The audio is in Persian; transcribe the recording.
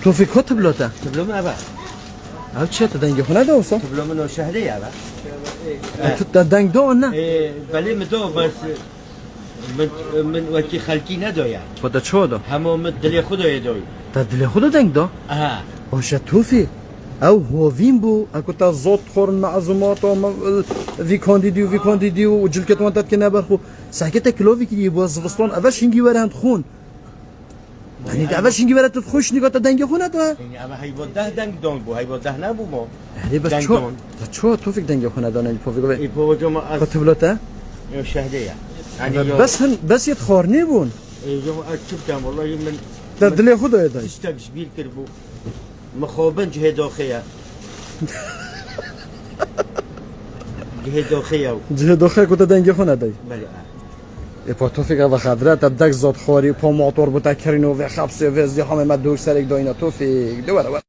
توفيق خود تبلوته تبلوم أبا هل چه تدنگ خونه ده وصل تبلوم إنه شهري أبا تدنگ دو نه بله مدو بس من وقتی خالتي ندو يعني خود چه دو همو من دلی خودو يدوي تدلی خود دنگ دو آها باشه توفيق او هو فين بو اكو تا زوت خورن معزومات و في كانديديو وجلكت وانت كنا برخو ساكت كلوفي كي يبوز فستون افاش هنجي وران خون يعني افاش هنجي ورات تخش نيكو دنگ خونه تو يعني أما هاي بوده دنگ دونگ بو هاي بوده نبو مو هذه بس شو توفيق دنگ خونه دانه توفيق إيه بو جو ما كتبلوته شهري يعني بس يتخورني بون جو شفتهم والله من تدلي خدا يداي تشتاق شبيل كربو مخوبن جهه دوخيه جهه دوخيه كنت دنگ خونه داي بله ای پا توفیق و خدرت دک زاد خواری پا موتور بوده کرینو و خبسه و ازدی همه مدوک سرک داینا توفیق دوباره